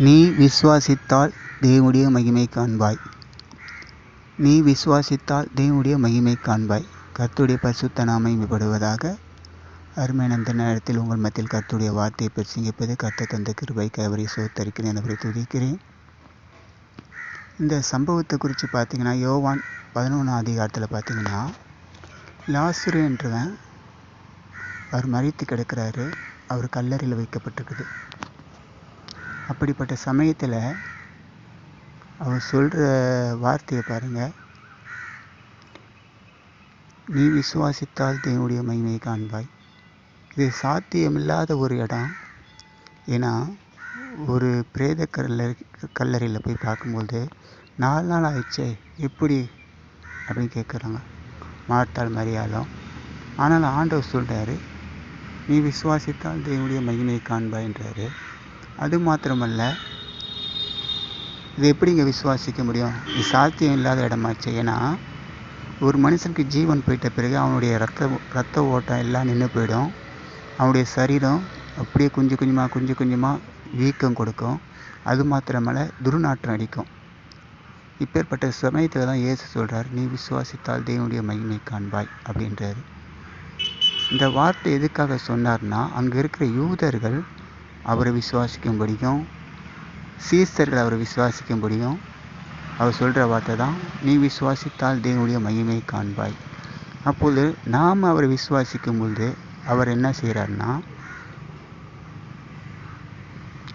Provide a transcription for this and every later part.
நீ விசுவாசித்தால் தேவனுடைய மகிமை காண்பாய். நீ விசுவாசித்தால் தேவனுடைய மகிமை காண்பாய். கர்த்தருடைய பரிசுத்த நாமம் மகிமைப்படுவதாக. அருமையான இந்த நேரத்தில் உங்கள் மத்தியில் கர்த்தருடைய வார்த்தையை பிரசங்கிப்பது கர்த்தர் தந்த கிருபைக்கு அவரை சோத்தரிக்கிறேன், அவரை துதிக்கிறேன். இந்த சம்பவத்தை குறித்து பார்த்தீங்கன்னா, யோவான் 11 அதிகாரத்தில் பார்த்தீங்கன்னா, லாசரு என்றவன் அவர் மரித்து கிடக்கிறாரு. அவர் கல்லறையில் வைக்கப்பட்டிருக்குது. அப்படிப்பட்ட சமயத்தில் அவர் சொல்கிற வார்த்தையை பாருங்கள். நீ விசுவாசித்தால் தேவனுடைய மகிமையை காண்பாய். இது சாத்தியமில்லாத ஒரு இடம். ஏன்னா ஒரு பிரேத கல்லறையில் போய் பார்க்கும்போது 4 நாள் ஆயிடுச்சே எப்படி அப்படின்னு கேட்குறாங்க மார்த்தாள் மரியாளும். ஆனால் ஆண்டவர் சொல்கிறாரு, நீ விசுவாசித்தால் தேவனுடைய மகிமையை காண்பாய்ன்றாரு. அது மாத்திரமல்ல, இது எப்படிங்க விசுவாசிக்க முடியும்? இது சாத்தியம் இல்லாத இடமாச்சு. ஏன்னா ஒரு மனுஷனுக்கு ஜீவன் போயிட்ட பிறகு அவனுடைய ரத்த ஓட்டம் எல்லாம் நின்று போயிடும். அவனுடைய சரீரம் அப்படியே கொஞ்சம் கொஞ்சமாக வீக்கம் கொடுக்கும். அது மாத்திரமல்ல, துர்நாற்றம் அடிக்கும். இப்பேற்பட்ட சமயத்தில் தான் இயேசு சொல்கிறார், நீ விசுவாசித்தால் தேவனுடைய மகிமை காண்பாய் அப்படின்றாரு. இந்த வார்த்தை எதுக்காக சொன்னார்னா, அங்கே இருக்கிற யூதர்கள் அவரை விசுவாசிக்கும்படியும் சீசர்கள் அவரை விசுவாசிக்கும்படியும் அவர் சொல்கிற வார்த்தை தான், நீ விசுவாசித்தால் தேவனுடைய மகிமை காண்பாய். அப்போது நாம் அவரை விசுவாசிக்கும் பொழுது அவர் என்ன செய்கிறார்னா,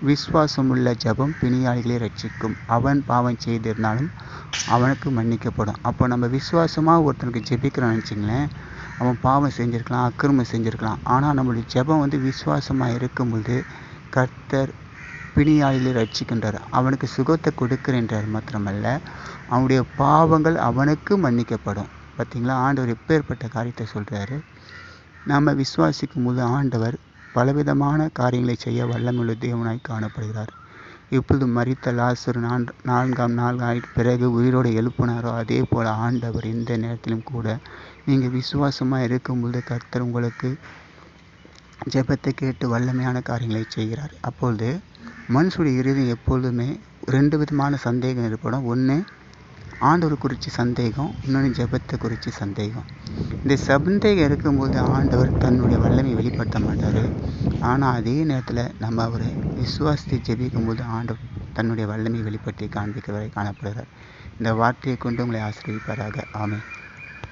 விசுவாசமுள்ள ஜெபம் பிணியாளிகளை ரட்சிக்கும். அவன் பாவம் செய்திருந்தாலும் அவனுக்கு மன்னிக்கப்படும். அப்போ நம்ம விசுவாசமாக ஒருத்தனுக்கு ஜெபிக்கிறோன்னு நினச்சிங்களேன், அவன் பாவம் செஞ்சுருக்கலாம், அக்கிரமம் செஞ்சுருக்கலாம். ஆனால் நம்மளுடைய ஜெபம் விசுவாசமாக இருக்கும்பொழுது கர்த்தர் பிணியாளிகளை ரட்சிக்கின்றார். அவனுக்கு சுகத்தை கொடுக்கிறன்றார். மாத்திரமல்ல, அவனுடைய பாவங்கள் அவனுக்கு மன்னிக்கப்படும். பார்த்தீங்களா, ஆண்டவர் எப்பேற்பட்ட காரியத்தை சொல்கிறாரு. நாம் விசுவாசிக்கும் போது ஆண்டவர் பலவிதமான காரியங்களை செய்ய வல்லமையுள்ள தேவனாய் காணப்படுகிறார். இப்பொழுது மரித்த லாசரு 4ஆம் நாள் பிறகு உயிரோடு எழுப்பினாரோ, அதே போல் ஆண்டவர் இந்த நேரத்திலும் கூட நீங்கள் விசுவாசமாக இருக்கும்போது கர்த்தர் உங்களுக்கு ஜெபத்தை கேட்டு வல்லமையான காரியங்களை செய்கிறார். அப்பொழுது மனுஷனுடைய இருதயம் எப்பொழுதுமே 2 விதமான சந்தேகம் ஏற்படும். ஒன்று ஆண்டவர் குறித்து சந்தேகம், இன்னொன்று ஜெபத்தை குறித்து சந்தேகம். இந்த சந்தேகம் இருக்கும்போது ஆண்டவர் தன்னுடைய வல்லமை வெளிப்படுத்த மாட்டார். ஆனால் அதே நேரத்தில் நம்ம அவரை விசுவாசித்து ஜெபிக்கும்போது ஆண்டவர் தன்னுடைய வல்லமை வெளிப்படுத்தி காண்பிக்கிறவரை காணப்படுகிறார். இந்த வார்த்தையை கொண்டு உங்களை ஆசீர்வதிப்பாராக. ஆமென்.